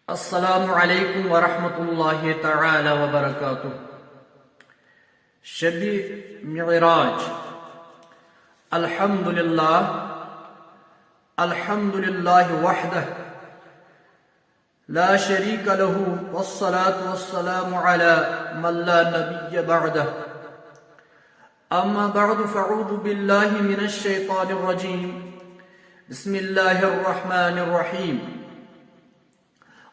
السلام علیکم ورحمۃ اللہ تعالی وبرکاتہ۔ شب معراج۔ الحمدللہ وحدہ لا شریک لہ والصلاة والسلام علی من لا نبی بعدہ۔ اما بعد فاعوذ باللہ من الشیطان الرجیم۔ بسم اللہ الرحمن الرحیم۔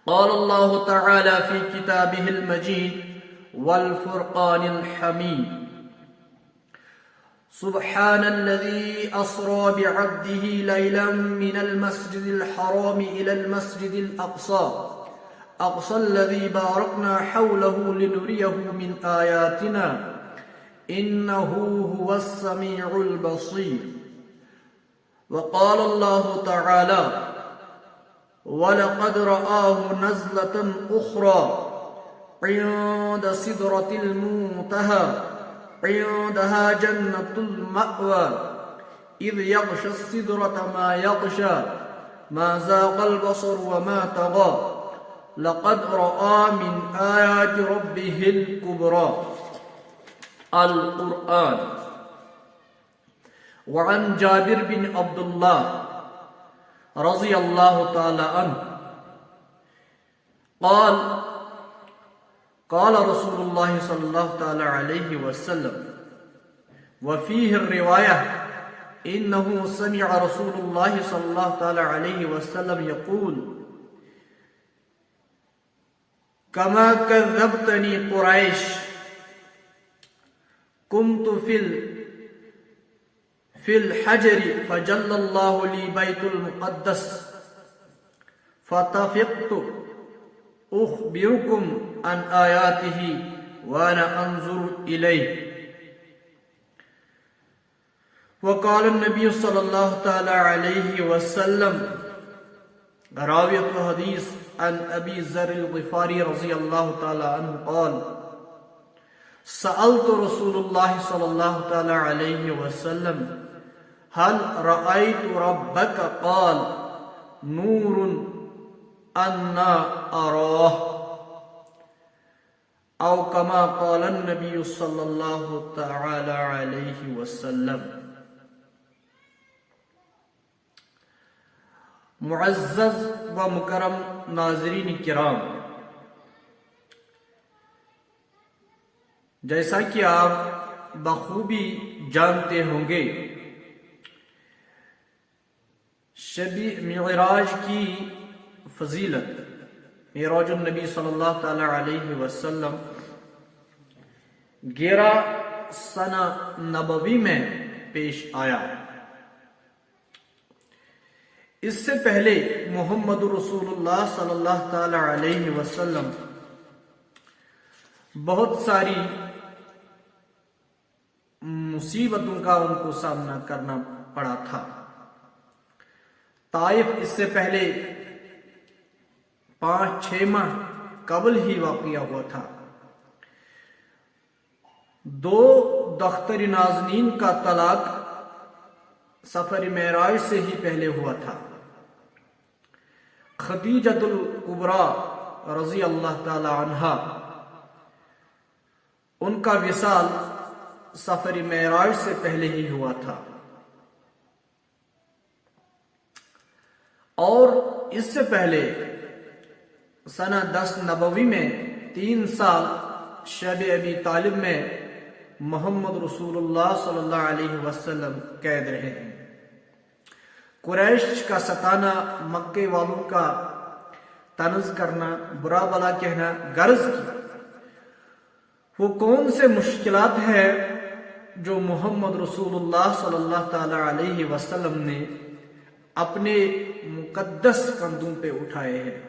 قال اللہ تعالی فی کتابہ المجید والفرقان الحمید۔ سبحان الذي أسرى بعبده ليلا من المسجد الحرام إلى المسجد الأقصى الذي باركنا حوله لنريه من آياتنا إنه هو السميع البصير۔ وقال الله تعالى وَلَقَدْ رَآهُ نَزْلَةً أُخْرَى عِندَ سِدْرَةِ الْمُنتَهَى عِندَهَا جَنَّةُ الْمَأْوَى إِذْ يَغْشَى السِّدْرَةَ مَا يَغْشَى مَا زَاغَ الْبَصَرُ وَمَا طَغَى لَقَدْ رَآ مِنْ آيَاتِ رَبِّهِ الْكُبْرَى۔ القرآن۔ وعن جابر بن عبد الله رضی اللہ تعالی عنہ قال قال رسول اللہ صلی اللہ تعالی علیہ وسلم وفیہ الروایہ انہو سمع رسول اللہ صلی اللہ تعالی علیہ وسلم یقول کما کذبتنی قریش قمت فی الحجر فجل اللہ لی بیت المقدس فتفقت اخبرکم عن آیاتہ وانا انظر الیہ۔ وقال النبی صلی اللہ تعالی علیہ وسلم راویت حدیث عن ابی ذر الغفاری رضی اللہ تعالی عنہ قال سألت رسول اللہ صلی اللہ تعالی علیہ وسلم هل رأيت ربك قال نور أنا أراه أو كما قال النبي صلى الله تعالى عليه وسلم۔ معزز و مکرم ناظرین کرام، جیسا کہ آپ بخوبی جانتے ہوں گے شب معراج کی فضیلت معراج النبی صلی اللہ تعالی علیہ وسلم 11 سنہ نبوی میں پیش آیا۔ اس سے پہلے محمد رسول اللہ صلی اللہ تعالی علیہ وسلم بہت ساری مصیبتوں کا ان کو سامنا کرنا پڑا تھا۔ طائف اس سے پہلے 5-6 ماہ قبل ہی واقعہ ہوا تھا۔ 2 دختر نازنین کا طلاق سفر معراج سے ہی پہلے ہوا تھا۔ خدیجۃ الکبریٰ رضی اللہ تعالی عنہا ان کا وصال سفر معراج سے پہلے ہی ہوا تھا، اور اس سے پہلے سنہ 10 نبوی میں 3 سال شب ابی طالب میں محمد رسول اللہ صلی اللہ علیہ وسلم قید رہے ہیں۔ قریش کا ستانا، مکے والوں کا طنز کرنا، برا بلا کہنا غرض کی وہ کون سے مشکلات ہیں جو محمد رسول اللہ صلی اللہ تعالی علیہ وسلم نے اپنے مقدس کندھوں پہ اٹھائے ہیں۔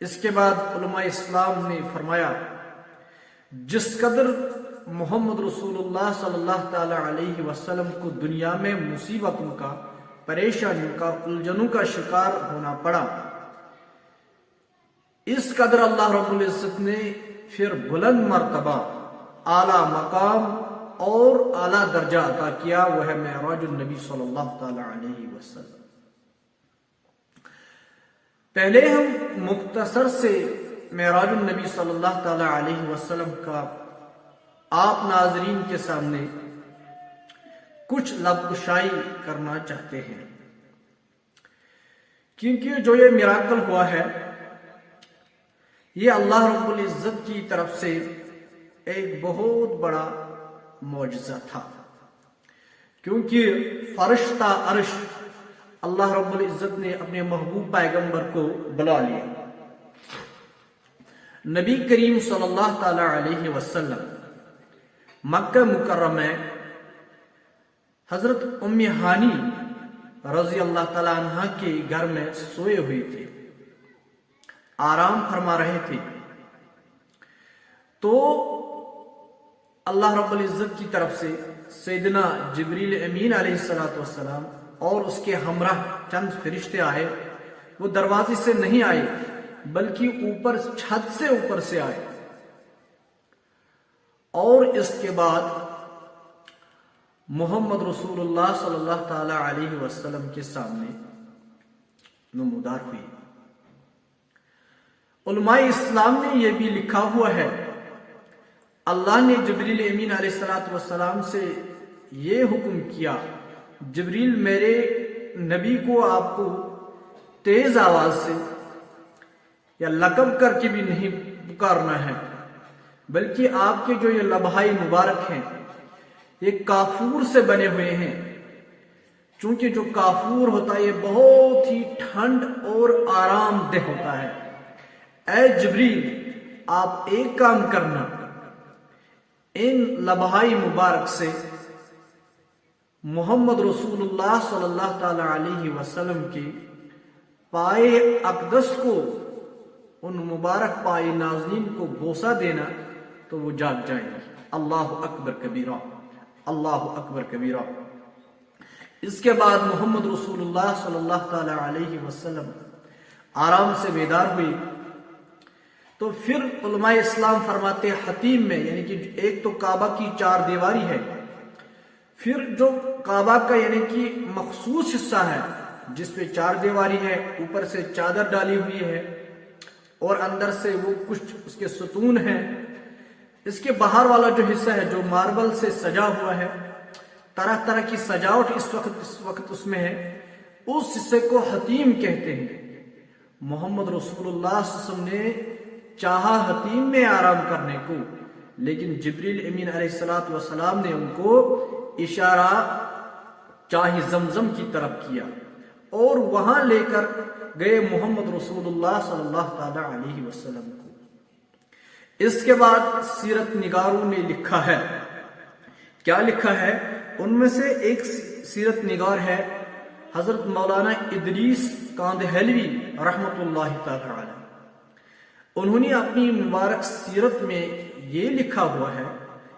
اس کے بعد علماء اسلام نے فرمایا جس قدر محمد رسول اللہ صلی اللہ تعالی علیہ وسلم کو دنیا میں مصیبتوں کا، پریشانیوں کا، الجھنوں کا شکار ہونا پڑا، اس قدر اللہ رب العزت نے پھر بلند مرتبہ، اعلیٰ مقام اور اعلیٰ درجہ عطا کیا، وہ ہے معراج النبی صلی اللہ تعالی علیہ وسلم۔ پہلے ہم مختصر سے معراج النبی صلی اللہ تعالی علیہ وسلم کا آپ ناظرین کے سامنے کچھ لب کشائی کرنا چاہتے ہیں، کیونکہ جو یہ میراکل ہوا ہے یہ اللہ رب العزت کی طرف سے ایک بہت بڑا معجزہ تھا، کیونکہ فرشتہ عرش اللہ رب العزت نے اپنے محبوب پیغمبر کو بلا لیا۔ نبی کریم صلی اللہ تعالی علیہ وسلم مکہ مکرمہ حضرت ام ہانی رضی اللہ تعالی عنہ کے گھر میں سوئے ہوئے تھے، آرام فرما رہے تھے، تو اللہ رب العزت کی طرف سے سیدنا جبریل امین علیہ السلام اور اس کے ہمراہ چند فرشتے آئے۔ وہ دروازے سے نہیں آئے بلکہ اوپر چھت سے اوپر سے آئے، اور اس کے بعد محمد رسول اللہ صلی اللہ تعالی علیہ وسلم کے سامنے نمودار ہوئی۔ علماء اسلام نے یہ بھی لکھا ہوا ہے، اللہ نے جبریل امین علیہ السلام سے یہ حکم کیا، جبریل میرے نبی کو آپ کو تیز آواز سے یا لقب کر کے بھی نہیں پکارنا ہے، بلکہ آپ کے جو یہ لبہائی مبارک ہیں یہ کافور سے بنے ہوئے ہیں، چونکہ جو کافور ہوتا ہے یہ بہت ہی ٹھنڈ اور آرام دہ ہوتا ہے۔ اے جبریل آپ ایک کام کرنا، ان لبہائی مبارک سے محمد رسول اللہ صلی اللہ تعالی علیہ وسلم کے پائے اقدس کو، ان مبارک پائے نازنین کو بوسہ دینا تو وہ جاگ جائیں گے۔ اللہ اکبر کبیرہ، اللہ اکبر کبیرہ۔ اس کے بعد محمد رسول اللہ صلی اللہ تعالی علیہ وسلم آرام سے بیدار ہوئی، تو پھر علماء اسلام فرماتے حتیم میں، یعنی کہ ایک تو کعبہ کی چار دیواری ہے، پھر جو کعبہ کا یعنی کہ مخصوص حصہ ہے جس پہ چار دیواری ہے، اوپر سے چادر ڈالی ہوئی ہے اور اندر سے وہ کچھ اس کے ستون ہیں، اس کے باہر والا جو حصہ ہے جو ماربل سے سجا ہوا ہے، طرح طرح کی سجاوٹ اس وقت اس میں ہے، اس حصے کو حتیم کہتے ہیں۔ محمد رسول اللہ صلی اللہ علیہ وسلم نے چاہا حتیم میں آرام کرنے کو، لیکن جبریل امین علیہ السلام نے ان کو اشارہ چاہی زمزم کی طرف کیا اور وہاں لے کر گئے محمد رسول اللہ صلی اللہ تعالی علیہ وسلم کو۔ اس کے بعد سیرت نگاروں نے لکھا ہے، کیا لکھا ہے؟ ان میں سے ایک سیرت نگار ہے حضرت مولانا ادریس کاندہلوی رحمت اللہ تعالی علیہ۔ انہوں نے اپنی مبارک سیرت میں یہ لکھا ہوا ہے،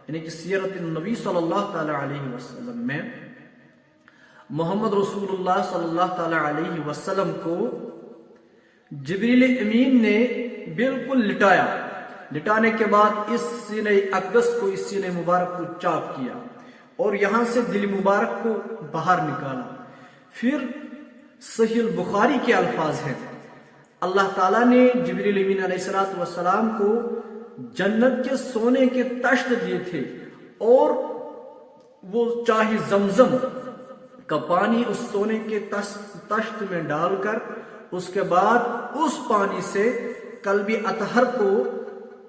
یعنی کہ سیرت النبی صلی اللہ تعالی علیہ وسلم میں محمد رسول اللہ صلی اللہ تعالی علیہ وسلم کو جبریل امین نے بالکل لٹایا، لٹانے کے بعد اس سینہ اقدس کو، اس سینہ مبارک کو چاک کیا اور یہاں سے دل مبارک کو باہر نکالا۔ پھر صحیح البخاری کے الفاظ ہیں، اللہ تعالیٰ نے جبریل امین علیہ السلام کو جنت کے سونے کے تشت دیے تھے، اور وہ چاہے زمزم کا پانی اس سونے کے تشت میں ڈال کر اس کے بعد اس پانی سے قلب اطہر کو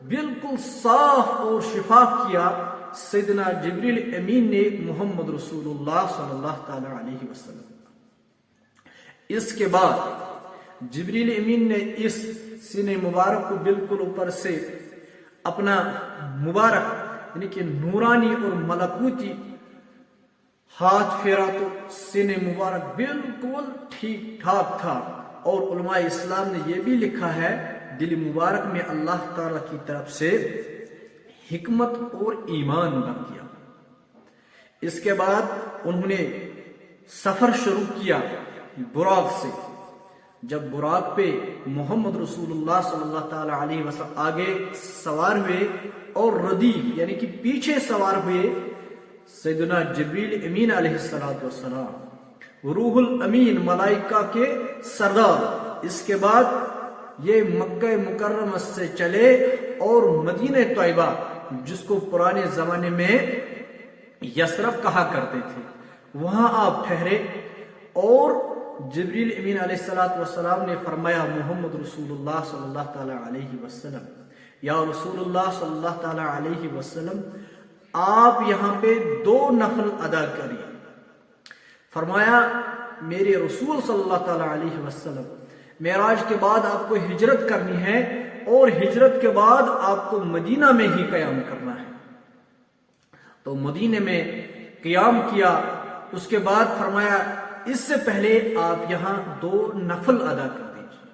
بالکل صاف اور شفاف کیا۔ سیدنا جبریل امین نے محمد رسول اللہ صلی اللہ تعالی علیہ وسلم۔ اس کے بعد جبریل امین نے اس سینے مبارک کو بالکل اوپر سے اپنا مبارک یعنی کہ نورانی اور ملکوتی ہاتھ پھیرا تو سینے مبارک بالکل ٹھیک ٹھاک تھا، اور علماء اسلام نے یہ بھی لکھا ہے دل مبارک میں اللہ تعالی کی طرف سے حکمت اور ایمان بن گیا۔ اس کے بعد انہوں نے سفر شروع کیا براق سے۔ جب براق پہ محمد رسول اللہ صلی اللہ تعالی علیہ وسلم آگے سوار ہوئے اور ردیف یعنی کہ پیچھے سوار ہوئے سیدنا جبریل امین علیہ السلام، روح الامین ملائکہ کے سردار اس کے بعد یہ مکہ مکرمہ سے چلے اور مدینہ طیبہ جس کو پرانے زمانے میں یثرب کہا کرتے تھے وہاں آپ ٹھہرے، اور جبریل امین علیہ الصلوۃ والسلام نے فرمایا محمد رسول اللہ صلی اللہ تعالی علیہ وسلم، یا رسول اللہ صلی اللہ تعالی علیہ وسلم آپ یہاں پہ 2 نفل ادا کریے۔ فرمایا میرے رسول صلی اللہ تعالی علیہ وسلم معراج کے بعد آپ کو ہجرت کرنی ہے، اور ہجرت کے بعد آپ کو مدینہ میں ہی قیام کرنا ہے۔ تو مدینہ میں قیام کیا، اس کے بعد فرمایا اس سے پہلے آپ یہاں 2 نفل ادا کر دیجیے۔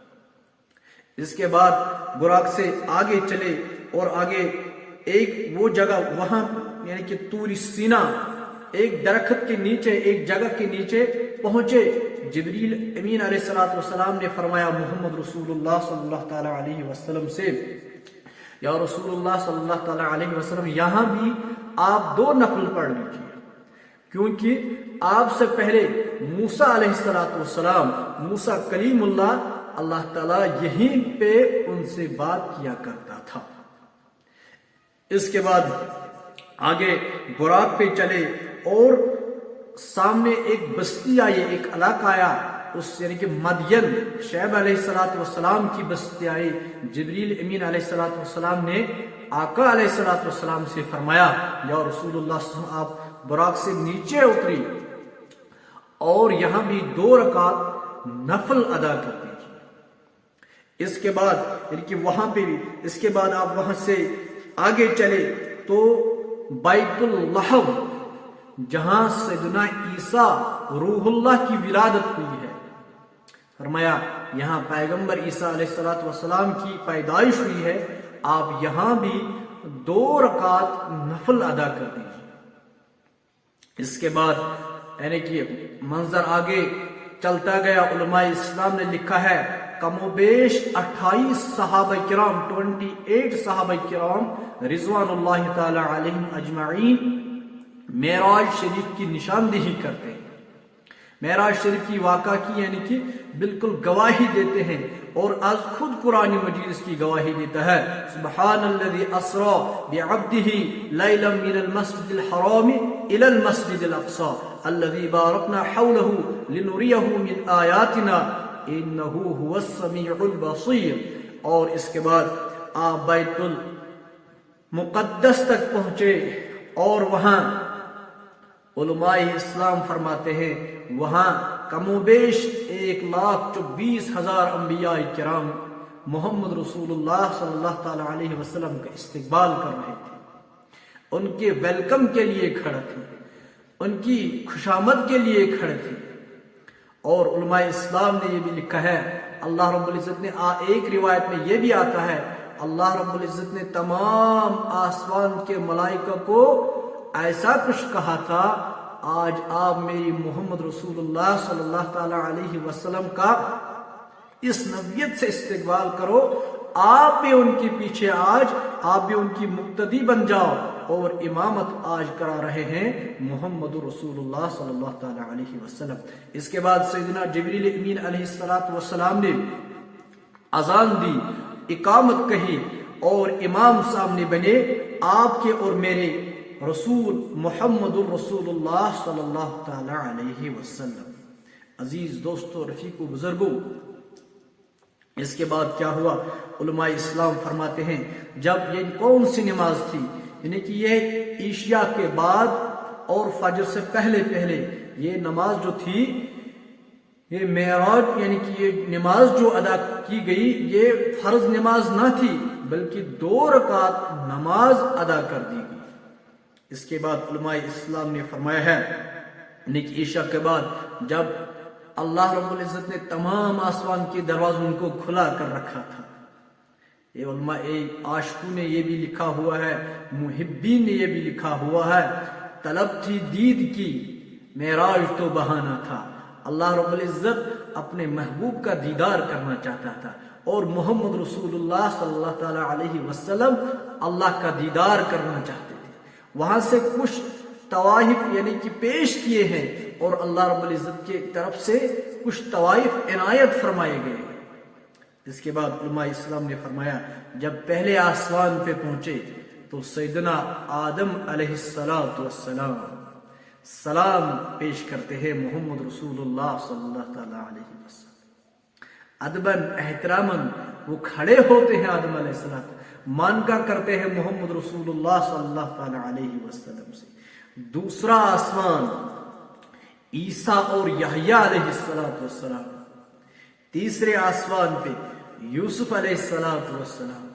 اس کے بعد براق سے آگے چلے اور آگے ایک وہ جگہ وہاں یعنی کہ طور سینا ایک درخت کے نیچے ایک جگہ کے نیچے پہنچے۔ جبریل امین علیہ الصلوۃ والسلام نے فرمایا محمد رسول اللہ صلی اللہ تعالی علیہ وسلم سے، یا رسول اللہ صلی اللہ تعالی علیہ وسلم یہاں بھی آپ 2 نفل پڑھ لیجیے، کیونکہ آپ سے پہلے موسیٰ علیہ الصلوۃ والسلام، موسیٰ کلیم اللہ تعالیٰ یہیں پہ ان سے بات کیا کرتا تھا۔ اس کے بعد آگے براق پہ چلے اور سامنے ایک بستی آئی، ایک علاقہ آیا، اس یعنی کہ مدین، شعیب علیہ الصلوۃ والسلام کی بستی آئی۔ جبریل امین علیہ الصلوۃ والسلام نے آقا علیہ الصلوۃ والسلام سے فرمایا یا رسول اللہ صلی اللہ علیہ وسلم آپ براق سے نیچے اتری اور یہاں بھی 2 رکعت نفل ادا کر دیجیے۔ اس کے بعد یعنی کہ وہاں پہ بھی اس کے بعد آپ وہاں سے آگے چلے تو بیت اللحم جہاں سیدنا عیسیٰ روح اللہ کی ولادت ہوئی ہے، فرمایا یہاں پیغمبر عیسیٰ علیہ الصلوۃ والسلام کی پیدائش ہوئی ہے، آپ یہاں بھی 2 رکعت نفل ادا کر دیجیے۔ اس کے بعد یعنی کہ منظر آگے چلتا گیا، علماء اسلام نے لکھا ہے کم و بیش 28 صحابہ کرام 28 صحابہ کرام رضوان اللہ تعالی علیہم اجمعین معراج شریف کی نشاندہی کرتے ہیں، معراج شریف کی واقعہ کی یعنی کہ بالکل گواہی دیتے ہیں، اور از خود قرآن مجید اس کی گواہی دیتا ہے سبحان الذی اسری بعبدہ لیلا من المسجد الحرام الى المسجد الاقصی الذی بارکنا حولہ لنریہ من آیاتنا انہ هو السمیع البصیر۔ اور اس کے بعد آپ بیت المقدس تک پہنچے، اور وہاں علماء اسلام فرماتے ہیں وہاں کم و بیش 1,24,000 انبیاء کرام محمد رسول اللہ صلی اللہ تعالی علیہ وسلم کا استقبال کر رہے تھے، ان کے ویلکم کے لیے کھڑے تھے، ان کی خوشامد کے لیے کھڑے تھے۔ اور علماء اسلام نے یہ بھی لکھا ہے، اللہ رب العزت نے ایک روایت میں یہ بھی آتا ہے اللہ رب العزت نے تمام آسمان کے ملائکہ کو ایسا کچھ کہا تھا آج آپ میری محمد رسول اللہ صلی اللہ تعالی علیہ وسلم کا اس نبیت سے استقبال کرو، آپ بھی ان کے پیچھے آج آپ بھی ان کی مقتدی بن جاؤ، اور امامت آج کرا رہے ہیں محمد رسول اللہ صلی اللہ تعالی علیہ وسلم۔ اس کے بعد سیدنا جبریل امین علیہ الصلوۃ والسلام نے اذان دی، اقامت کہی، اور امام سامنے بنے آپ کے اور میرے رسول محمد الرسول اللہ صلی اللہ تعالی علیہ وسلم۔ عزیز دوستو، رفیقو، بزرگو، اس کے بعد کیا ہوا؟ علماء اسلام فرماتے ہیں جب یہ کون سی نماز تھی، یعنی کہ یہ عشاء کے بعد اور فجر سے پہلے یہ نماز جو تھی، یہ معراج یعنی کہ یہ نماز جو ادا کی گئی یہ فرض نماز نہ تھی بلکہ 2 رکعت نماز ادا کر دی گئی۔ اس کے بعد علماء اسلام نے فرمایا ہے یعنی کہ عشاء کے بعد جب اللہ رب العزت نے تمام آسمان کے دروازوں کو کھلا کر رکھا تھا، یہ علماء عاشقوں نے یہ بھی لکھا ہوا ہے، محبین نے یہ بھی لکھا ہوا ہے، طلب تھی دید کی معراج تو بہانہ تھا، اللہ رب العزت اپنے محبوب کا دیدار کرنا چاہتا تھا، اور محمد رسول اللہ صلی اللہ تعالی علیہ وسلم اللہ کا دیدار کرنا چاہتے تھے۔ وہاں سے کچھ طوائف یعنی کہ پیش کیے ہیں، اور اللہ رب العزت کی طرف سے کچھ طوائف عنایت فرمائے گئے، اس کے بعد علماء اسلام نے فرمایا جب پہلے آسمان پہ پہنچے تو سیدنا آدم علیہ السلام سلام پیش کرتے ہیں محمد رسول اللہ صلی اللہ تعالی علیہ وسلم، ادباً احتراماً وہ کھڑے ہوتے ہیں آدم علیہ السلام، مانکا کرتے ہیں محمد رسول اللہ صلی اللہ تعالی علیہ وسلم سے۔ دوسرا آسمان عیسیٰ اور یحییٰ علیہ السلام، تیسرے آسمان پہ یوسف علیہ السلام،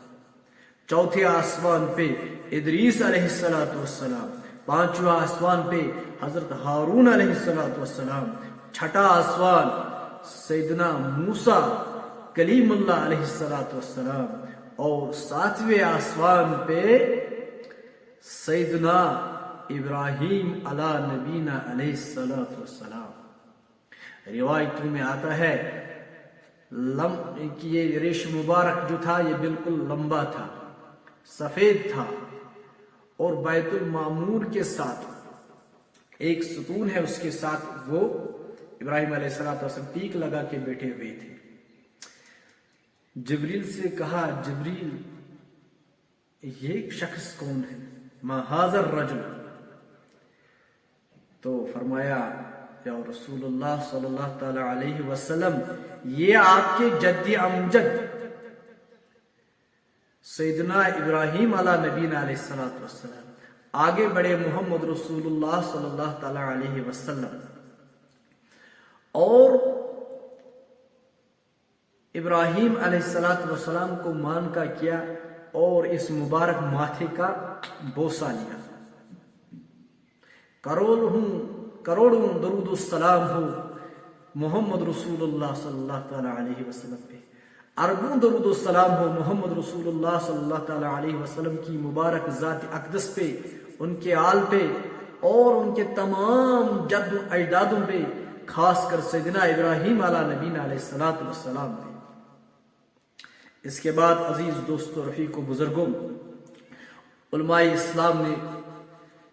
چوتھے آسمان پہ ادریس علیہ السلام، پانچواں آسمان پہ حضرت ہارون علیہ السلام، چھٹا آسمان سیدنا موسیٰ کلیم اللہ علیہ السلام، اور ساتویں آسمان پہ سیدنا ابراہیم علی نبینا علیہ السلام۔ روایتوں میں آتا ہے کہ یہ ریش مبارک جو تھا یہ بالکل لمبا تھا، سفید تھا، اور بیت المعمور کے ساتھ ایک ستون ہے، اس کے ساتھ وہ ابراہیم علیہ السلام ٹیک لگا کے بیٹھے ہوئے تھے۔ جبریل سے کہا جبریل یہ شخص کون ہے؟ ما ھذا الرجل؟ تو فرمایا یا رسول اللہ صلی اللہ تعالی علیہ وسلم یہ آپ کے جد امجد سیدنا ابراہیم علی نبینا علیہ السلام، آگے بڑھے محمد رسول اللہ صلی اللہ تعالی علیہ وسلم، اور ابراہیم علیہ السلام کو مان کا کیا اور اس مبارک ماتھے کا بوسہ لیا۔ کروڑوں درود السلام ہو محمد رسول اللہ صلی اللہ تعالی علیہ وسلم پہ، اربوں درود السلام ہو محمد رسول اللہ صلی اللہ تعالی علیہ وسلم کی مبارک ذات اقدس پہ، ان کے آل پہ، اور ان کے تمام جد و اجدادوں پہ، خاص کر سیدنا ابراہیم علی نبینا علیہ السلام پہ۔ اس کے بعد عزیز دوستو، رفیق و بزرگوں، علماء اسلام نے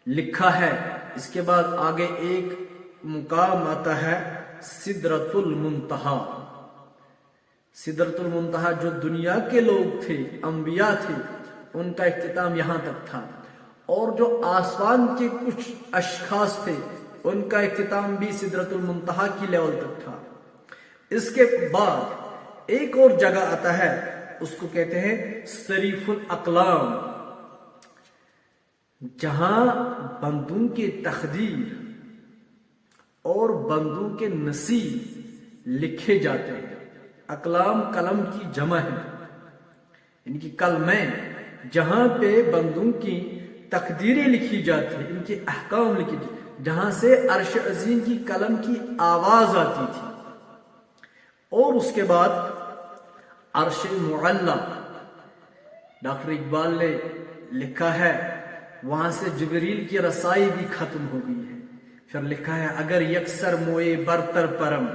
لکھا ہے، اس کے بعد آگے ایک مقام آتا ہے سدرۃ المنتہا۔ سدرۃ المنتہا جو دنیا کے لوگ تھے، انبیاء تھے، ان کا اختتام یہاں تک تھا، اور جو آسمان کے کچھ اشخاص تھے ان کا اختتام بھی سدرۃ المنتہا کی لیول تک تھا۔ اس کے بعد ایک اور جگہ آتا ہے، اس کو کہتے ہیں صریف الاقلام، جہاں بندوں کے تقدیر اور بندوں کے نصیب لکھے جاتے ہیں۔ اقلام قلم کی جمع ہے، ان کی کلمیں، جہاں پہ بندوں کی تقدیریں لکھی جاتی ہیں، ان کے احکام لکھے جاتے ہیں، جہاں سے عرش عظیم کی قلم کی آواز آتی تھی۔ اور اس کے بعد عرش معلی، ڈاکٹر اقبال نے لکھا ہے وہاں سے جبریل کی رسائی بھی ختم ہو گئی ہے۔ پھر لکھا ہے اگر یکسر موئے برتر پرم،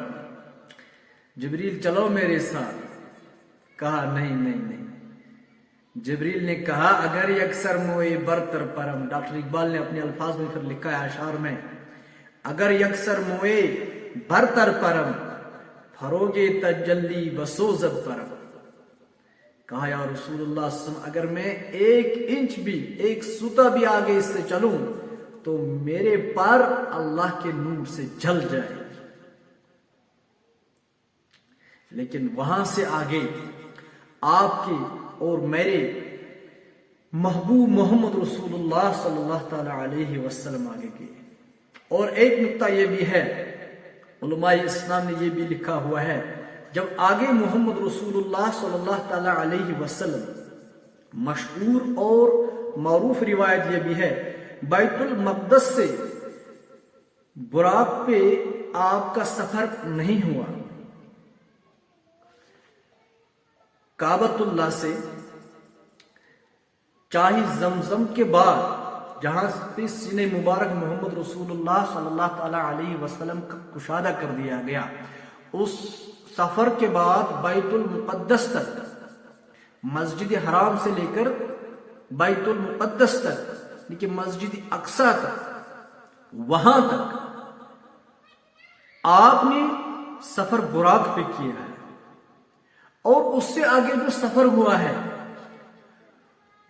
جبریل چلو میرے ساتھ، کہا نہیں۔ جبریل نے کہا اگر یکسر موئے برتر پرم، ڈاکٹر اقبال نے اپنے الفاظ میں پھر لکھا ہے اشعار میں، اگر یکسر موئے برتر پرم، فروغ تجلی بسوزد پرم، کہا یا رسول اللہ صلی اللہ علیہ وسلم اگر میں ایک انچ بھی، ایک سوتا بھی آگے اس سے چلوں تو میرے پر اللہ کے نور سے جل جائے گی۔ لیکن وہاں سے آگے آپ کے اور میرے محبوب محمد رسول اللہ صلی اللہ تعالی علیہ وسلم آگے گئے۔ اور ایک نقطہ یہ بھی ہے، علماء اسلام نے یہ بھی لکھا ہوا ہے، جب آگے محمد رسول اللہ صلی اللہ تعالی علیہ وسلم، مشہور اور معروف روایت یہ بھی ہے، بیت المقدس سے براق پہ آپ کا سفر نہیں ہوا، کعبۃ اللہ سے چاہے زمزم کے بعد جہاں پہ سینہ مبارک محمد رسول اللہ صلی اللہ تعالی علیہ وسلم کا کشادہ کر دیا گیا، اس سفر کے بعد بیت المقدس تک، مسجد حرام سے لے کر بیت المقدس تک، لیکن مسجد اقصی تک، وہاں تک آپ نے سفر براق پہ کیا ہے، اور اس سے آگے جو سفر ہوا ہے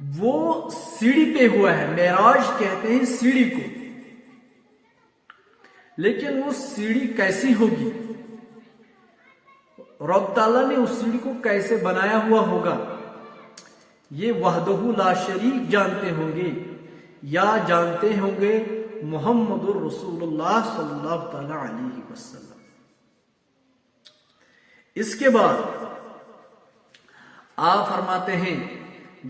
وہ سیڑھی پہ ہوا ہے. معراج کہتے ہیں سیڑھی کو. لیکن وہ سیڑھی کیسی ہوگی؟ رب تعالیٰ نے اس سیڑھی کو کیسے بنایا ہوا ہوگا یہ وحدہ لا شریک جانتے ہوں گے یا جانتے ہوں گے محمد الرسول اللہ صلی اللہ تعالی علیہ وسلم. اس کے بعد آپ فرماتے ہیں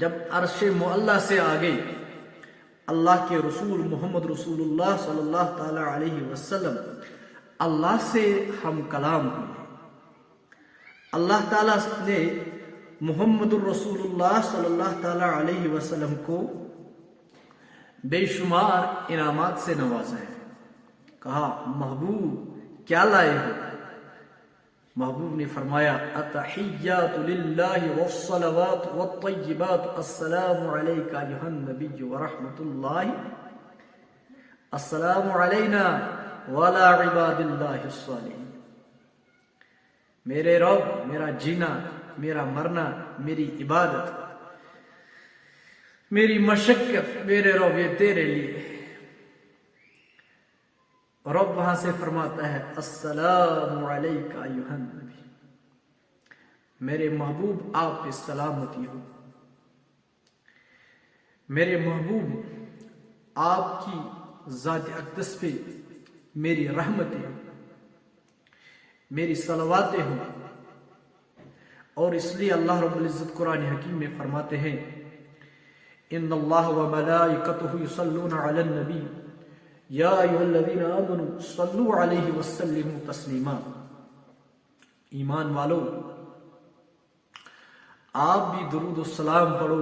جب عرش معلی سے آگے اللہ کے رسول محمد رسول اللہ صلی اللہ تعالی علیہ وسلم اللہ سے ہم کلام ہوئے. اللہ تعالیٰ نے محمد الرسول اللہ صلی اللہ تعالی علیہ وسلم کو بے شمار انعامات سے نوازا ہے. کہا محبوب کیا لائے ہو؟ محبوب نے فرمایا التحیات للہ والصلوات والطیبات السلام علیک ایھا النبی ورحمۃ اللہ السلام علینا وعلی عباد اللہ الصالحین. میرے رب میرا جینا میرا مرنا میری عبادت میری مشقت میرے رب یہ تیرے لیے. رب وہاں سے فرماتا ہے السلام علیک ایھا النبی، میرے محبوب آپ پہ سلامتی ہو. میرے محبوب آپ کی ذات اقدس پہ میری رحمتیں ہوں، میری صلواتیں ہوں. اور اس لیے اللہ رب العزت قرآن حکیم میں فرماتے ہیں ان اللہ وملائکتہ یصلون علی النبی یا ایھا الذین آمنوا صلوا علیہ وسلموا تسلیما. ایمان والو آپ بھی درود و سلام پڑھو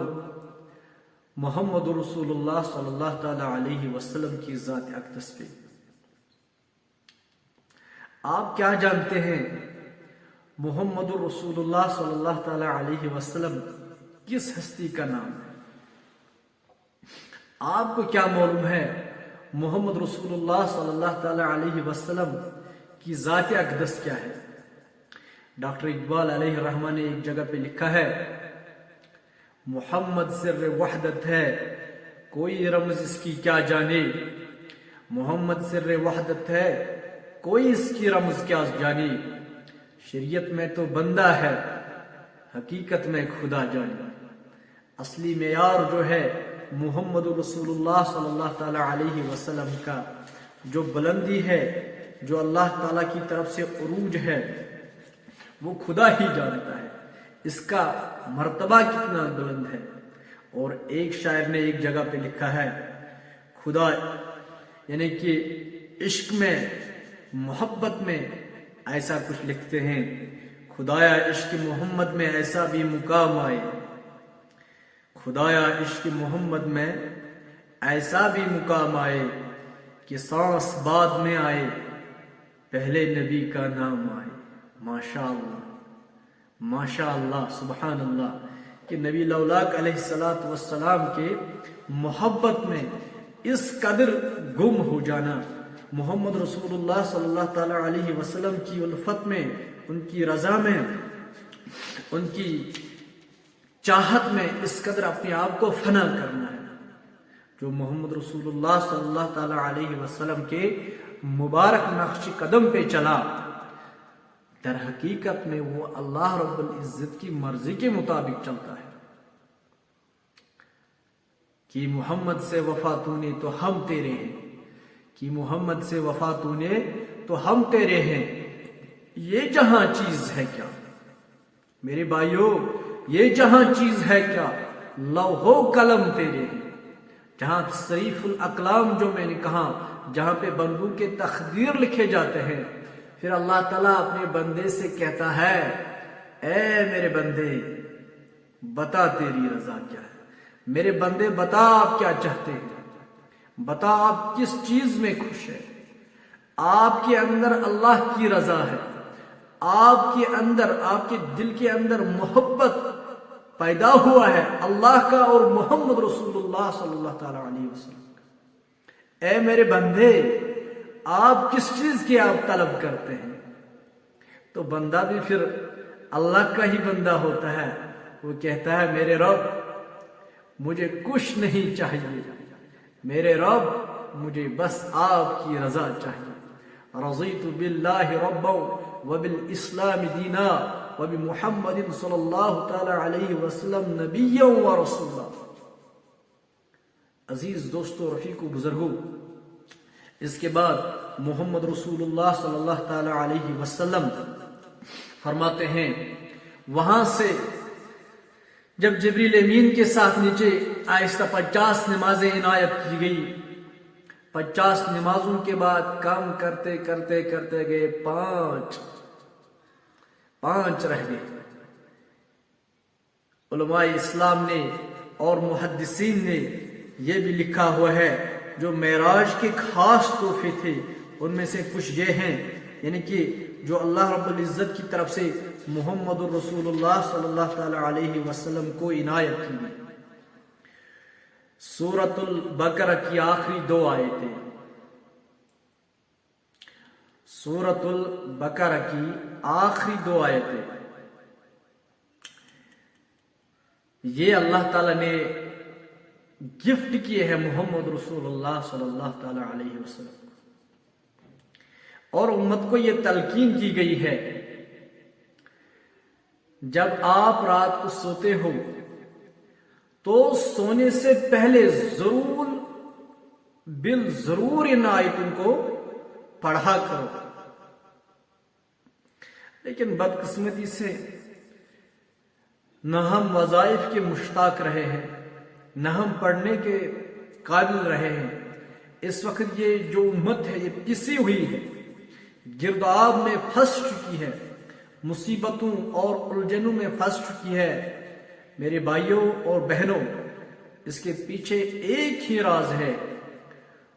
محمد رسول اللہ صلی اللہ تعالی علیہ وسلم کی ذات اقدس پہ. آپ کیا جانتے ہیں محمد رسول اللہ صلی اللہ تعالی علیہ وسلم کس ہستی کا نام ہے؟ آپ کو کیا معلوم ہے محمد رسول اللہ صلی اللہ تعالی علیہ وسلم کی ذات اقدس کیا ہے؟ ڈاکٹر اقبال علیہ الرحمہ نے ایک جگہ پہ لکھا ہے محمد سر وحدت ہے کوئی رمز اس کی کیا جانے. محمد سر وحدت ہے کوئی اس کی رمز کیا جانے. شریعت میں تو بندہ ہے حقیقت میں خدا جانے. اصلی معیار جو ہے محمد رسول اللہ صلی اللہ تعالی علیہ وسلم کا جو بلندی ہے جو اللہ تعالیٰ کی طرف سے عروج ہے وہ خدا ہی جانتا ہے اس کا مرتبہ کتنا بلند ہے. اور ایک شاعر نے ایک جگہ پہ لکھا ہے خدا یعنی کہ عشق میں محبت میں ایسا کچھ لکھتے ہیں خدایا عشق محمد میں ایسا بھی مقام آئے. خدایا عشق محمد میں ایسا بھی مقام آئے کہ سانس بعد میں آئے پہلے نبی کا نام آئے. ماشاء اللہ ماشاء اللہ سبحان اللہ کہ نبی لولاک علیہ السلام کے محبت میں اس قدر گم ہو جانا، محمد رسول اللہ صلی اللہ تعالی علیہ وسلم کی الفت میں ان کی رضا میں ان کی چاہت میں اس قدر اپنے آپ کو فنا کرنا ہے. جو محمد رسول اللہ صلی اللہ تعالی علیہ وسلم کے مبارک نقش قدم پہ چلا در حقیقت میں وہ اللہ رب العزت کی مرضی کے مطابق چلتا ہے کہ محمد سے وفا تو نے تو ہم تیرے ہیں، کہ محمد سے وفا تو نے تو ہم تیرے ہیں. یہ جہاں چیز ہے کیا میرے بھائیو، یہ جہاں چیز ہے کیا لوح و قلم تیرے ہیں. جہاں تصریف الاقلام جو میں نے کہا جہاں پہ بندوں کے تقدیر لکھے جاتے ہیں پھر اللہ تعالیٰ اپنے بندے سے کہتا ہے اے میرے بندے بتا تیری رضا کیا ہے. میرے بندے بتا آپ کیا چاہتے ہیں، بتا آپ کس چیز میں خوش ہے. آپ کے اندر اللہ کی رضا ہے، آپ کے اندر آپ کے دل کے اندر محبت پیدا ہوا ہے اللہ کا اور محمد رسول اللہ صلی اللہ تعالی علیہ وسلم کا. اے میرے بندے آپ کس چیز کی آپ طلب کرتے ہیں؟ تو بندہ بھی پھر اللہ کا ہی بندہ ہوتا ہے، وہ کہتا ہے میرے رب مجھے کچھ نہیں چاہیے، میرے رب مجھے بس آپ کی رضا چاہیے۔ رضیت باللہ ربا وبالاسلام دینا وبمحمد صلی اللہ تعالی علیہ وسلم نبیا ورسولا۔ عزیز دوستو، رفیقو، بزرگو، اس کے بعد محمد رسول اللہ صلی اللہ تعالی علیہ وسلم فرماتے ہیں وہاں سے جب جبریل امین کے ساتھ نیچے آہستہ 50 نمازیں عنایت کی گئی، 50 نمازوں کے بعد کام کرتے کرتے کرتے گئے، 5 رہ گئے۔ علماء اسلام نے اور محدثین نے یہ بھی لکھا ہوا ہے جو معراج کے خاص تحفے تھے ان میں سے کچھ یہ ہیں، یعنی کہ جو اللہ رب العزت کی طرف سے محمد الرسول اللہ صلی اللہ تعالی علیہ وسلم کو عنایت کی گئی۔ سورۃ البقرہ کی آخری 2 آیتیں، سورۃ البقرہ کی آخری 2 آیتیں، یہ اللہ تعالی نے گفٹ کیے ہیں محمد رسول اللہ صلی اللہ تعالی علیہ وسلم کو، اور امت کو یہ تلقین کی گئی ہے جب آپ رات کو سوتے ہو تو سونے سے پہلے ضرور ان آیتوں کو پڑھا کرو۔ لیکن بدقسمتی سے نہ ہم وظائف کے مشتاق رہے ہیں، نہ ہم پڑھنے کے قابل رہے ہیں۔ اس وقت یہ جو امت ہے یہ پسی ہوئی ہے، گرداب میں پھنس چکی ہے، مصیبتوں اور الجھنوں میں پھنس چکی ہے۔ میرے بھائیوں اور بہنوں، اس کے پیچھے ایک ہی راز ہے،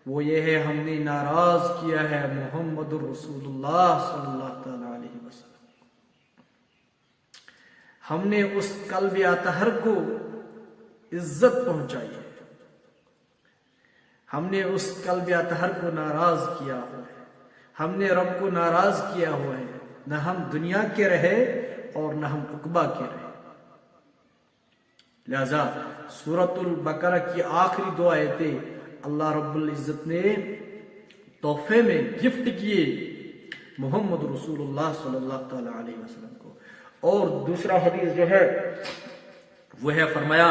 وہ یہ ہے ہم نے ناراض کیا ہے محمد الرسول اللہ صلی اللہ تعالی علیہ وسلم۔ ہم نے اس قلب اطہر کو عزت پہنچائی ہے، ہم نے اس قلب اطہر کو ناراض کیا ہوا ہے، ہم نے رب کو ناراض کیا ہوا ہے۔ نہ ہم دنیا کے رہے اور نہ ہم عقبہ کے رہے۔ لہذا سورۃ البقرہ کی آخری 2 آیتیں اللہ رب العزت نے تحفے میں گفٹ کیے محمد رسول اللہ صلی اللہ تعالی علیہ وسلم کو۔ اور دوسرا حدیث جو ہے وہ ہے، فرمایا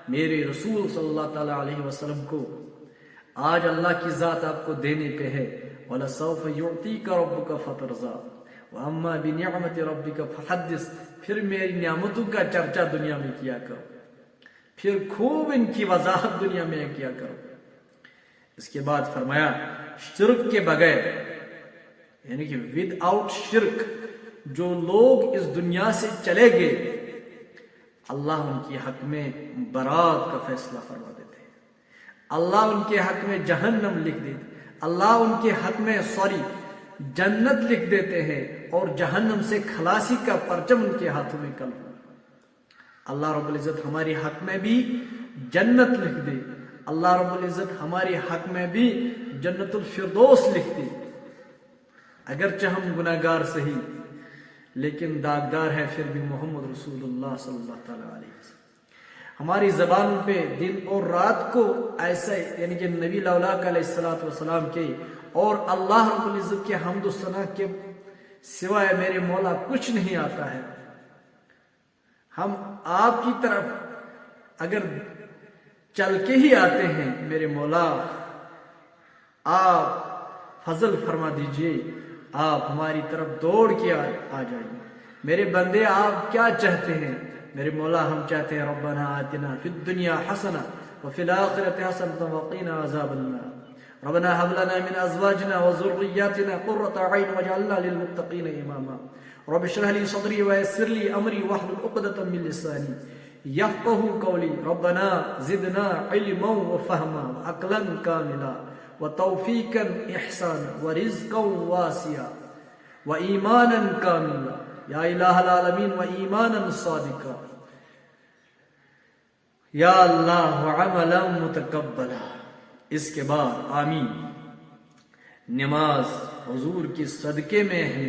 میرے رسول صلی اللہ تعالی علیہ وسلم کو آج اللہ کی ذات آپ کو دینے پہ ہے، وَلَسَوْفَ يُعْطِيكَ رَبُّكَ فَتَرْضَىٰ وَأَمَّا بِنِعْمَةِ رَبِّكَ فَحَدِّثْ۔ پھر میری نعمتوں کا چرچا دنیا میں کیا کرو، پھر خوب ان کی وضاحت دنیا میں کیا کرو۔ اس کے بعد فرمایا شرک کے بغیر، یعنی کہ ود آؤٹ شرک جو لوگ اس دنیا سے چلے گئے، اللہ ان کے حق میں برات کا فیصلہ فرما دیتے ہیں، اللہ ان کے حق میں جہنم لکھ دیتے، اللہ ان کے حق میں جنت لکھ دیتے ہیں، اور جہنم سے خلاصی کا پرچم ان کے ہاتھوں میں کل ہو۔ اللہ رب العزت ہماری حق میں بھی جنت لکھ دے، اللہ رب العزت ہماری حق میں بھی جنت الفردوس لکھ دے۔ اگرچہ ہم گناہگار سہی، لیکن داغدار ہے پھر بھی محمد رسول اللہ صلی اللہ تعالی علیہ وسلم۔ ہماری زبانوں پہ دن اور رات کو ایسا، یعنی کہ نبی الاولیاء علیہ السلام کے اور اللہ رب العزت کے حمد و ثنا کے سوائے میرے مولا کچھ نہیں آتا ہے۔ ہم آپ کی طرف اگر چل کے ہی آتے ہیں، میرے مولا آپ فضل فرما دیجئے، آپ ہماری طرف دوڑ کے آ جائیے۔ میرے بندے آپ کیا چاہتے ہیں؟ میرے مولا ہم چاہتے ہیں ربنا آتنا فی الدنیا حسنہ وفی الآخرۃ حسنۃ وقنا عذاب النار، ربنا هب لنا من ازواجنا وذرياتنا قرة اعين واجعلنا للمتقين اماما، رب اشرح لي صدري ويسر لي امري واحلل عقدة من لساني يفقهوا قولي، ربنا زدنا علما وفهما وعقلا كاملا وتوفيقا احسانا ورزقا واسعا وايمانا كاملا یا الہ العالمین وایمانا صادقا یا اللہ عملا متقبلا۔ اس کے بعد آمین۔ نماز حضور کے صدقے میں ہے،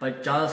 50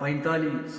45,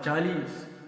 40,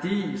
30,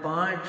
5,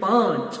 5,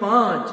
5,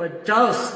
50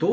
2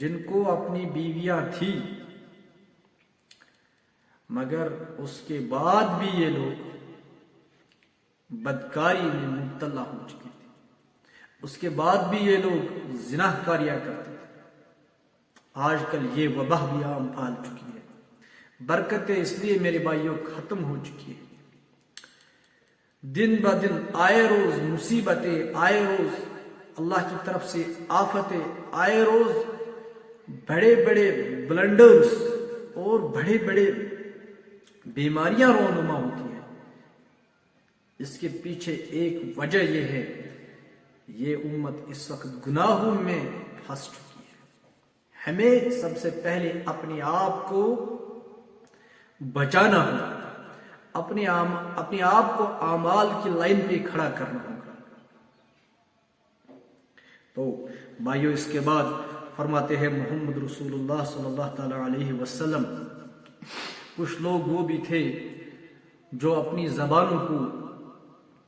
جن کو اپنی بیویاں تھی مگر اس کے بعد بھی یہ لوگ بدکاری میں مبتلا ہو چکے تھے، اس کے بعد بھی یہ لوگ زنا کاریاں کرتے تھے۔ آج کل یہ وبا بھی عام پھیل چکی ہے، برکتیں اس لیے میرے بھائیوں ختم ہو چکی ہے۔ دن بدن آئے روز مصیبتیں، آئے روز اللہ کی طرف سے آفتیں، آئے روز بڑے بڑے بلنڈرز اور بڑے بڑے بیماریاں رونما ہوتی ہیں۔ اس کے پیچھے ایک وجہ یہ ہے، یہ امت اس وقت گناہوں میں پھنس چکی ہے۔ ہمیں سب سے پہلے اپنے آپ کو بچانا ہوگا، اپنے آپ کو اعمال کی لائن پہ کھڑا کرنا ہوگا۔ تو بھائیو اس کے بعد فرماتے ہیں محمد رسول اللہ صلی اللہ تعالی علیہ وسلم، کچھ لوگ وہ بھی تھے جو اپنی زبانوں کو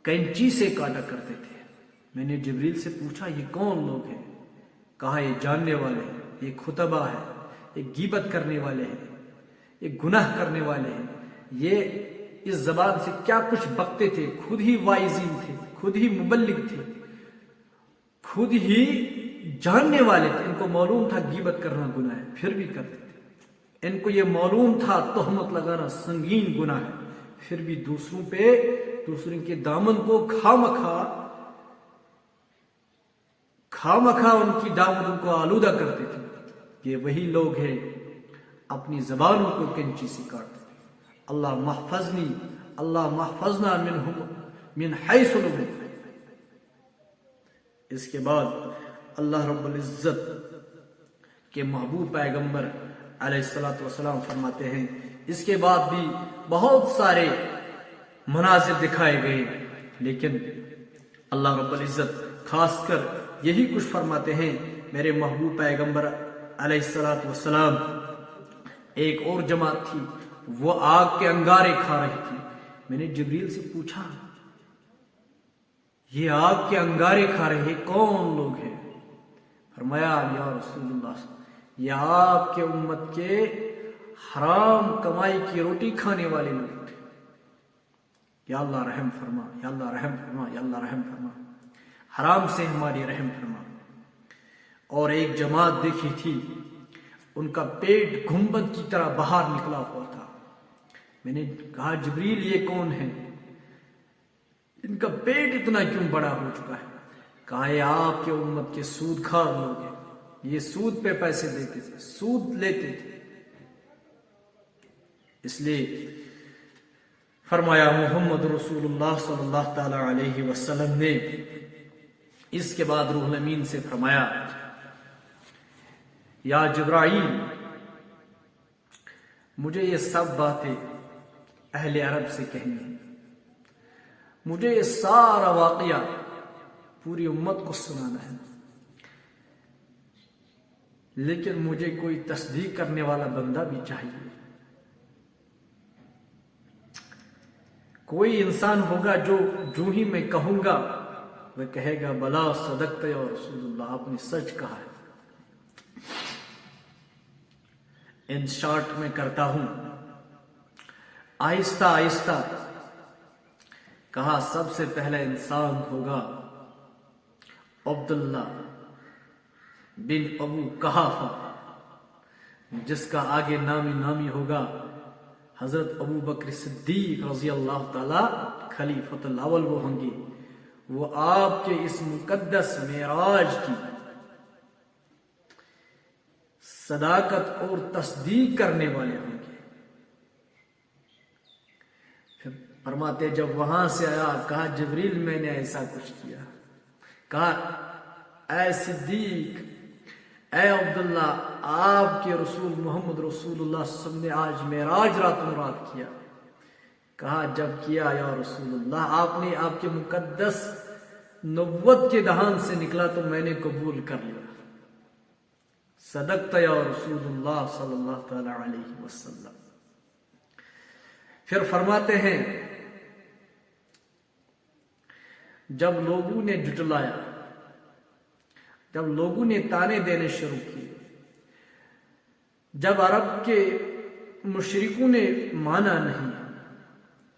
کینچی سے کاٹا کرتے تھے۔ میں نے جبریل سے پوچھا یہ کون لوگ ہیں؟ کہا یہ جاننے والے ہیں، یہ خطبہ ہے، یہ غیبت کرنے والے ہیں، یہ گناہ کرنے والے ہیں، یہ اس زبان سے کیا کچھ بکتے تھے، خود ہی واعظین تھے، خود ہی مبلغ تھے، خود ہی جاننے والے تھے۔ ان کو معلوم تھا غیبت کرنا گناہ ہے، پھر بھی کرتے تھے۔ ان کو یہ معلوم تھا تہمت لگانا سنگین گناہ ہے، پھر بھی دوسروں کے دامن کو خامخواہ ان کی دامنوں کو آلودہ کرتے تھے۔ یہ وہی لوگ ہیں اپنی زبانوں کو کنچی سے کاٹتے تھے۔ اللہ محفظنی، اللہ محفظنا منہم من حیث لم۔ اس کے بعد اللہ رب العزت کے محبوب پیغمبر علیہ الصلوۃ والسلام فرماتے ہیں، اس کے بعد بھی بہت سارے مناظر دکھائے گئے، لیکن اللہ رب العزت خاص کر یہی کچھ فرماتے ہیں۔ میرے محبوب پیغمبر علیہ الصلوۃ والسلام، ایک اور جماعت تھی، وہ آگ کے انگارے کھا رہی تھی۔ میں نے جبریل سے پوچھا یہ آگ کے انگارے کھا رہے کون لوگ ہیں؟ فرمایا یا رسول اللہ، یہ آپ کے امت کے حرام کمائی کی روٹی کھانے والے لوگ تھے۔ یا اللہ رحم فرما، یا اللہ رحم فرما، یا اللہ رحم فرما، حرام سے ہماری رحم فرما۔ اور ایک جماعت دیکھی تھی، ان کا پیٹ گنبد کی طرح باہر نکلا ہوا تھا۔ میں نے کہا جبریل یہ کون ہے؟ ان کا پیٹ اتنا کیوں بڑا ہو چکا ہے؟ کہا یہ آپ کے امت کے سود کھار لوگ ہیں، یہ سود پہ پیسے دیتے تھے، سود لیتے تھے۔ اس لیے فرمایا محمد رسول اللہ صلی اللہ تعالی علیہ وسلم نے اس کے بعد روح الامین سے فرمایا یا جبرائیل، مجھے یہ سب باتیں اہل عرب سے کہنی ہیں، مجھے یہ سارا واقعہ پوری امت کو سنانا ہے، لیکن مجھے کوئی تصدیق کرنے والا بندہ بھی چاہیے۔ کوئی انسان ہوگا جو ہی میں کہوں گا وہ کہے گا بلا صدقت یا رسول اللہ، آپ نے سچ کہا ہے۔ ان شارٹ میں کرتا ہوں، آہستہ آہستہ کہا سب سے پہلا انسان ہوگا عبداللہ بن ابو قحافہ، جس کا آگے نامی ہوگا حضرت ابو بکر صدیق رضی اللہ تعالی خلیفۃ الاول۔ وہ ہوں گے، وہ آپ کے اس مقدس معراج کی صداقت اور تصدیق کرنے والے ہوں گے۔ پھر فرماتے جب وہاں سے آیا، کہا جبریل میں نے ایسا کچھ کیا، کہا اے صدیق، اے عبداللہ، آپ کے رسول محمد رسول اللہ صلی اللہ علیہ وسلم نے آج معراج راتوں رات کیا۔ کہا جب کیا یا رسول اللہ، آپ نے آپ کے مقدس نبوت کے دہان سے نکلا تو میں نے قبول کر لیا۔ صدقت یا رسول اللہ صلی اللہ تعالی علیہ وسلم۔ پھر فرماتے ہیں جب لوگوں نے جھٹلایا، جب لوگوں نے تانے دینے شروع کیے، جب عرب کے مشرکوں نے مانا نہیں،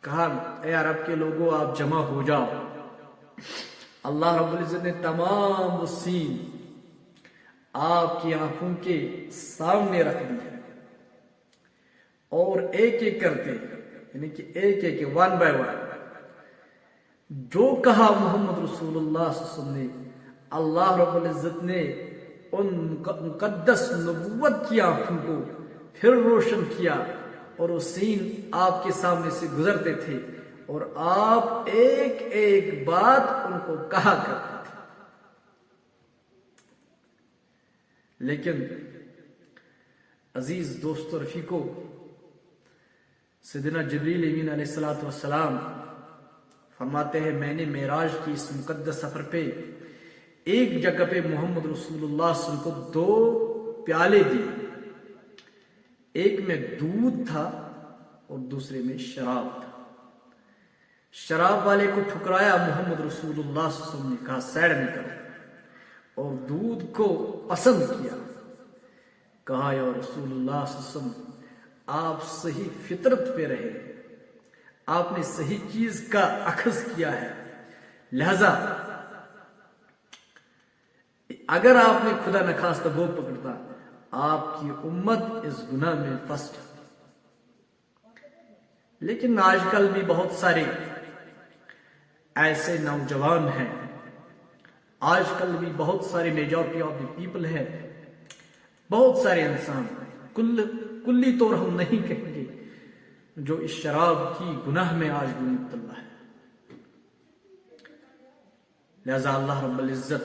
کہا اے عرب کے لوگوں آپ جمع ہو جاؤ، اللہ رب العزت نے تمام سین آپ کی آنکھوں کے سامنے رکھ دی ہے، اور ایک ایک کرتے، یعنی کہ ایک ایک ون بائی ون جو کہا محمد رسول اللہ صلی اللہ علیہ وسلم نے، اللہ رب العزت نے ان مقدس نبوت کی آنکھوں کو پھر روشن کیا، اور وہ سین آپ کے سامنے سے گزرتے تھے اور آپ ایک ایک بات ان کو کہا کرتے تھے۔ لیکن عزیز دوستو رفیقو، سیدنا جبریل امین علیہ السلام فرماتے ہیں میں نے معراج کی اس مقدس سفر پہ ایک جگہ پہ محمد رسول اللہ صلی اللہ علیہ وسلم کو 2 پیالے دیے، ایک میں دودھ تھا اور دوسرے میں شراب تھا۔ شراب والے کو ٹھکرایا محمد رسول اللہ صلی اللہ علیہ وسلم نے، کہا سیڈ میں کرو، اور دودھ کو پسند کیا، کہا یا رسول اللہ صلی اللہ علیہ وسلم آپ صحیح فطرت پہ رہے، آپ نے صحیح چیز کا اخذ کیا ہے، لہذا اگر آپ نے خدا نخواستہ وہ پکڑتا آپ کی امت اس گناہ میں پھنس جاتی۔ لیکن آج کل بھی بہت سارے ایسے نوجوان ہیں، آج کل بھی بہت سارے میجورٹی آف دی پیپل ہے، بہت سارے انسان کلی طور ہم نہیں کہیں گے، جو اس شراب کی گناہ میں آج بھی مبتلا ہے۔ لہذا اللہ رب العزت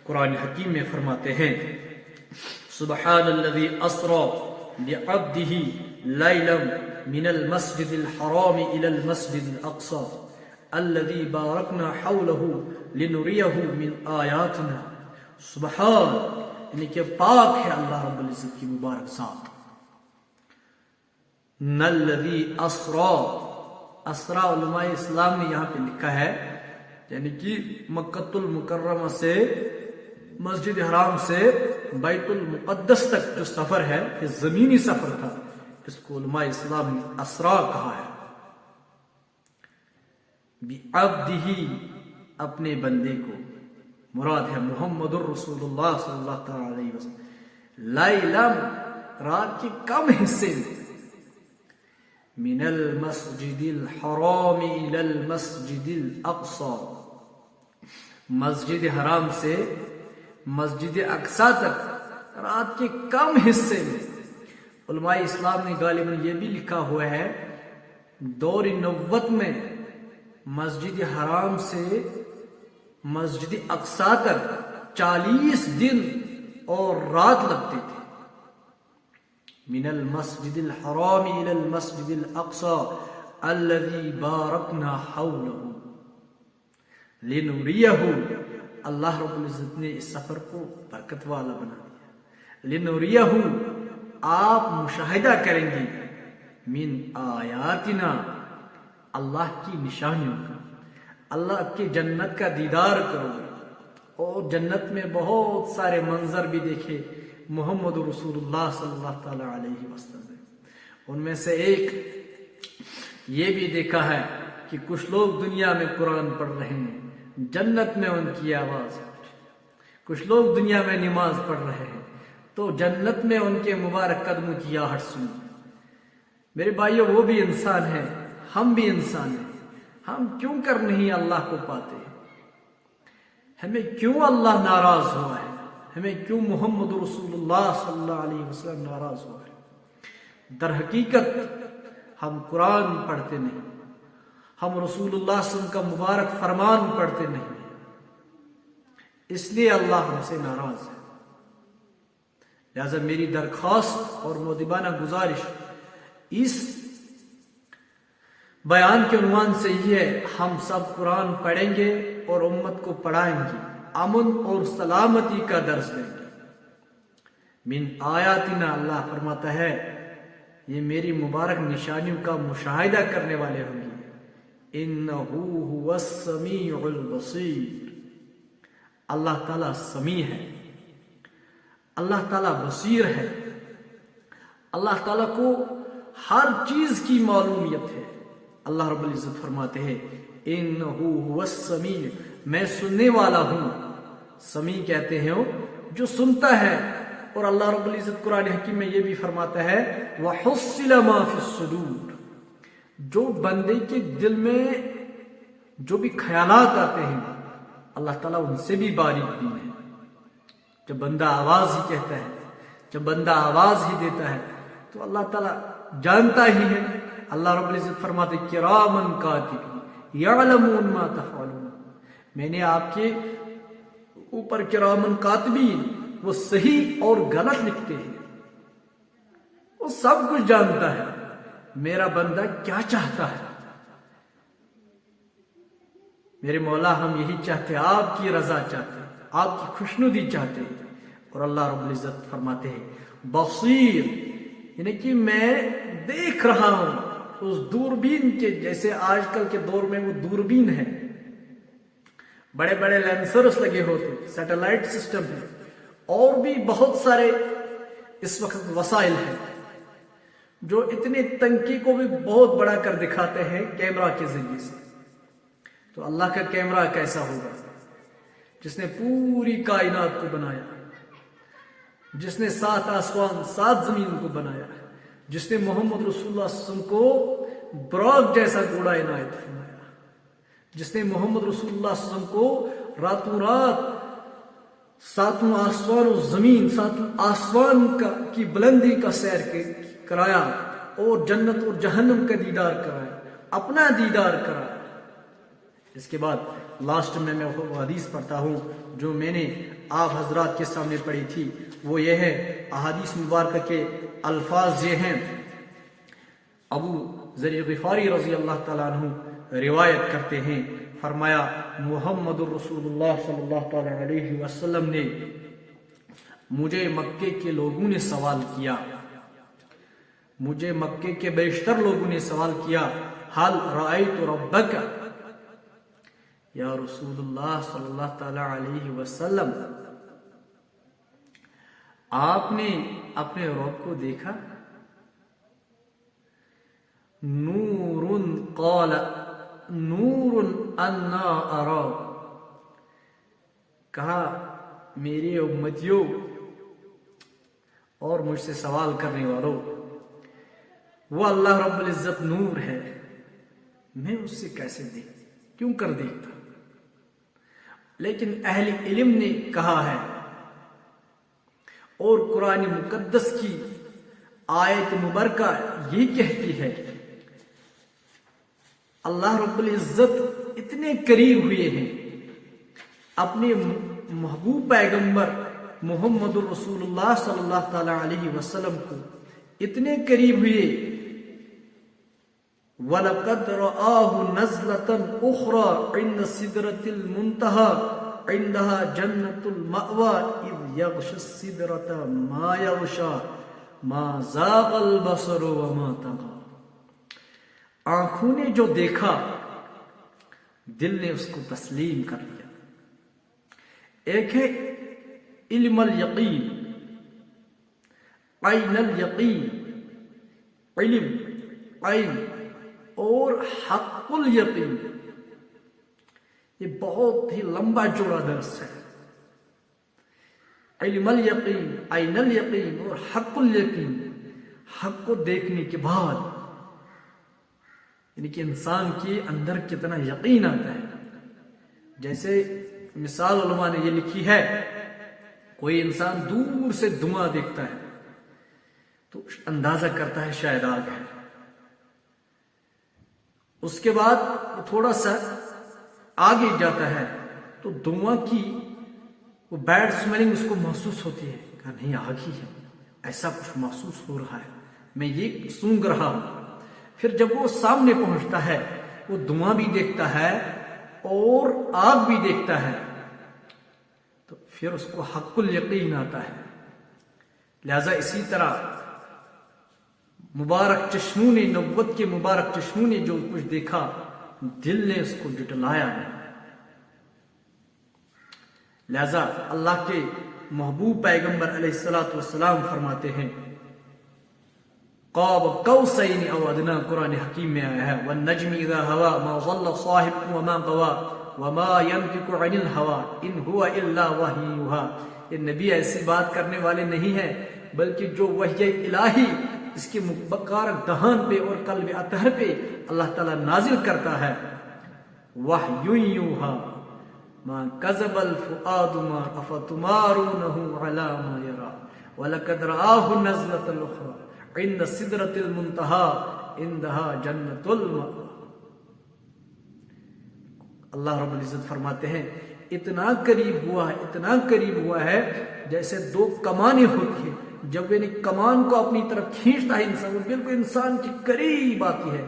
قرآن حکیم میں فرماتے ہیں سبحان الذی اسری بعبدہ لیلا من المسجد الحرام الى المسجد الاقصى الذي باركنا حوله لنريه من آیاتنا۔ سبحان یعنی کہ پاک ہے اللہ رب العزت کی مبارک ذات۔ الذی اسری، اسری علماء اسلام نے یہاں پہ لکھا ہے یعنی کہ مکۃ المکرمہ سے مسجد حرام سے بیت المقدس تک جو سفر ہے یہ زمینی سفر تھا، اس کو علماء اسلام نے اسرا کہا ہے۔ بعبدہ اپنے بندے کو، مراد ہے محمد الرسول اللہ صلی اللہ تعالی علیہ وسلم، لیلا رات کے کم حصے میں، من المسجد الحرام الى المسجد الاقصى، مسجد حرام سے مسجد اقصی تک رات کے کم حصے میں۔ علماء اسلام نے غالباً یہ بھی لکھا ہوا ہے دور نبوت میں مسجد حرام سے مسجد اقصی تک 40 دن اور رات لگتے تھے۔ من المسجد الحرام الى المسجد الاقصى الذي باركنا حوله لنريه، اللہ رب العزت نے اس سفر کو برکت والا بنا دیا۔ لنريه آپ مشاہدہ کریں گے، من آیاتنا اللہ کی نشانیوں کا، اللہ کی جنت کا دیدار کرو گے، اور جنت میں بہت سارے منظر بھی دیکھے محمد رسول اللہ صلی اللہ تعالی علیہ وسلم۔ ان میں سے ایک یہ بھی دیکھا ہے کہ کچھ لوگ دنیا میں قرآن پڑھ رہے ہیں، جنت میں ان کی آواز، کچھ لوگ دنیا میں نماز پڑھ رہے ہیں تو جنت میں ان کے مبارک قدموں کی آہٹ سنی۔ میرے بھائیو وہ بھی انسان ہیں، ہم بھی انسان ہیں، ہم کیوں کر نہیں اللہ کو پاتے؟ ہمیں کیوں اللہ ناراض ہوا ہے؟ ہمیں کیوں محمد رسول اللہ صلی اللہ علیہ وسلم ناراض ہوا ہے؟ در حقیقت ہم قرآن پڑھتے نہیں، ہم رسول اللہ صلی اللہ علیہ وسلم کا مبارک فرمان پڑھتے نہیں، اس لیے اللہ ہم سے ناراض ہے۔ لہذا میری درخواست اور مؤدبانہ گزارش اس بیان کے عنوان سے یہ ہے، ہم سب قرآن پڑھیں گے اور امت کو پڑھائیں گے، امن اور سلامتی کا درس دیں گے۔ من آیاتنا، اللہ فرماتا ہے یہ میری مبارک نشانیوں کا مشاہدہ کرنے والے ہوں گے۔ انہو هو السمیع البصیر، اللہ تعالیٰ سمیع ہے، اللہ تعالیٰ بصیر ہے، اللہ تعالیٰ کو ہر چیز کی معلومیت ہے. اللہ رب العزت فرماتے ہیں انہو هو السمیع، میں سننے والا ہوں. سمیع کہتے ہیں جو سنتا ہے. اور اللہ رب العزت قرآن حکیم میں یہ بھی فرماتا ہے وَحُصِّلَ مَا فِي الصُّدُورِ، جو بندے کے دل میں جو بھی خیالات آتے ہیں اللہ تعالیٰ ان سے بھی باریک بین ہے. جب بندہ آواز ہی کہتا ہے، جب بندہ آواز ہی دیتا ہے تو اللہ تعالیٰ جانتا ہی ہے. اللہ رب العزت فرماتے کرامن کاتبین یعلمون ما تفعلون، میں نے آپ کے اوپر کرامن کاتبین، وہ صحیح اور غلط لکھتے ہیں، وہ سب کچھ جانتا ہے میرا بندہ کیا چاہتا ہے. میرے مولا ہم یہی چاہتے ہیں، آپ کی رضا چاہتے ہیں، آپ کی خوشنودی چاہتے ہیں. اور اللہ رب العزت فرماتے ہیں بصیر، یعنی کہ میں دیکھ رہا ہوں اس دوربین کے جیسے آج کل کے دور میں وہ دوربین ہے، بڑے بڑے لینسرز لگے ہوتے، سیٹلائٹ سسٹم ہے، اور بھی بہت سارے اس وقت وسائل ہیں جو اتنے تنکی کو بھی بہت بڑا کر دکھاتے ہیں کیمرہ کے ذریعے سے. تو اللہ کا کیمرہ کیسا ہوگا جس نے پوری کائنات کو بنایا، جس نے 7 آسمان 7 زمین کو بنایا، جس نے محمد رسول اللہ صلی اللہ علیہ وسلم کو براق جیسا گھوڑا عنایت فرمایا، جس نے محمد رسول اللہ صلی اللہ علیہ وسلم کو راتوں رات 7 آسمان و زمین 7 آسمان کی بلندی کا سیر کرایا اور جنت اور جہنم کا دیدار کرایا، اپنا دیدار کرایا. اس کے بعد لاسٹ میں وہ حدیث پڑھتا ہوں جو میں نے آپ حضرات کے سامنے پڑھی تھی. وہ یہ ہے، احادیث مبارکہ کے الفاظ یہ ہیں. ابو ذر غفاری رضی اللہ تعالیٰ عنہ روایت کرتے ہیں، فرمایا محمد الرسول اللہ صلی اللہ تعالیٰ علیہ وسلم نے مجھے مکے کے لوگوں نے سوال کیا، مجھے مکے کے بیشتر لوگوں نے سوال کیا حل رأیت ربک، یا رسول اللہ صلی اللہ تعالیٰ علیہ وسلم آپ نے اپنے رب کو دیکھا؟ نور قال نور انا ارا، کہا میری امتیوں اور مجھ سے سوال کرنے والوں، وہ اللہ رب العزت نور ہے، میں اس سے کیسے کیوں کر دیکھتا. لیکن اہل علم نے کہا ہے اور قرآن مقدس کی آیت مبارکہ یہ کہتی ہے اللہ رب العزت اتنے قریب ہوئے ہیں اپنے محبوب پیغمبر محمد الرسول اللہ صلی اللہ تعالی علیہ وسلم کو، اتنے قریب ہوئے. وَلَقَدْ رَآهُ نَزْلَةً أُخْرَى عِنْدَ سِدْرَةِ الْمُنْتَهَى عِنْدَهَا جَنَّةُ الْمَأْوَى إِذْ يَغْشَى السِّدْرَةَ مَا يَغْشَى مَا زَاغَ الْبَصَرُ وَمَا طَغَى. آنکھوں نے جو دیکھا دل نے اس کو تسلیم کر لیا. ایک ہے علم الیقین، عین الیقین، علم عین، اور حق الیقین. یہ بہت ہی لمبا چوڑا درس ہے. علم الیقین، عین الیقین اور حق الیقین. حق کو دیکھنے کے بعد یعنی کہ انسان کے اندر کتنا یقین آتا ہے. جیسے مثال علماء نے یہ لکھی ہے، کوئی انسان دور سے دھواں دیکھتا ہے تو اندازہ کرتا ہے شاید آگ ہے. اس کے بعد وہ تھوڑا سا آگے جاتا ہے تو دھواں کی وہ بیڈ سمیلنگ اس کو محسوس ہوتی ہے، کہ نہیں آگ ہی ہے، ایسا کچھ محسوس ہو رہا ہے، میں یہ سونگ رہا ہوں. پھر جب وہ سامنے پہنچتا ہے وہ دھواں بھی دیکھتا ہے اور آگ بھی دیکھتا ہے تو پھر اس کو حق الیقین آتا ہے. لہذا اسی طرح مبارک چشموں نے، نبوت کے مبارک چشموں نے جو کچھ دیکھا دل نے اس کو جٹلایا نہیں. لہذا اللہ کے محبوب پیغمبر علیہ الصلوۃ والسلام فرماتے ہیں قاب قوسین او ادنا قرآن حکیم میں آیا ہے والنجم اذا ہوا ما ضل صاحبكم وما غوا وما ينطق عن الهوى ان هو الا وحی یوحی. یہ نبی ایسی بات کرنے والے نہیں ہیں بلکہ جو وحی الہی اس کے مبارک دہان پہ اور قلب اطہر پہ اللہ تعالیٰ نازل کرتا ہے. وحی یوحی ما کذب الفؤاد ما افتمارونه على ما يرى ولقد رآه نزلة الأخرى عند سدرة المنتهى عندها جنة المأوى. اللہ رب العزت فرماتے ہیں اتنا قریب ہوا ہے جیسے دو کمانیں ہوتی ہیں. جب یعنی کمان کو اپنی طرف کھینچتا ہے انسان بالکل انسان کے قریب آتی ہے.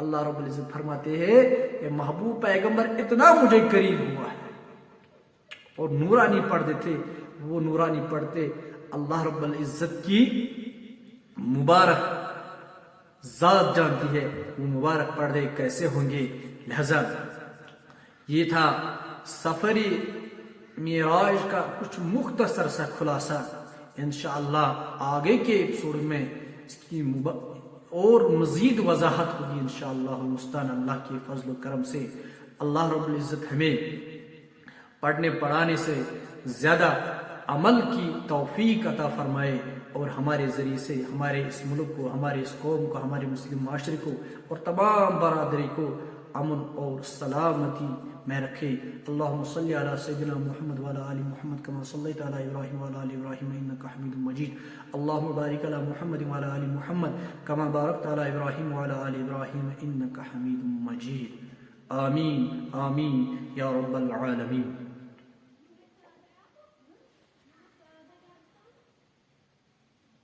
اللہ رب العزت فرماتے ہیں کہ محبوب پیغمبر اتنا مجھے قریب ہوا ہے. اور نورانی پڑھتے تھے وہ نورانی پڑھتے اللہ رب العزت کی مبارک ذات جانتی ہے وہ مبارک پردے کیسے ہوں گے. لہذا یہ تھا سفری معراج کا کچھ مختصر سا خلاصہ. انشاءاللہ آگے کے ایپیسوڈ میں اس کی اور مزید وضاحت ہوگی انشاءاللہ المستعان. اللہ کے فضل و کرم سے اللہ رب العزت ہمیں پڑھنے پڑھانے سے زیادہ عمل کی توفیق عطا فرمائے اور ہمارے ذریعے سے ہمارے اس ملک کو ہمارے اس قوم کو ہمارے مسلم معاشرے کو اور تمام برادری کو امن اور سلامتی میں رکھے. اللہم صلی علی سیدنا محمد وعلی آل محمد کما صلیت علی ابراہیم وعلی آل ابراہیم انک حمید مجید. اللہم بارک علی محمد وعلی آل محمد کما بارکت علی ابراہیم وعلی آل ابراہیم انک حمید مجید. آمین آمین یا رب العالمین.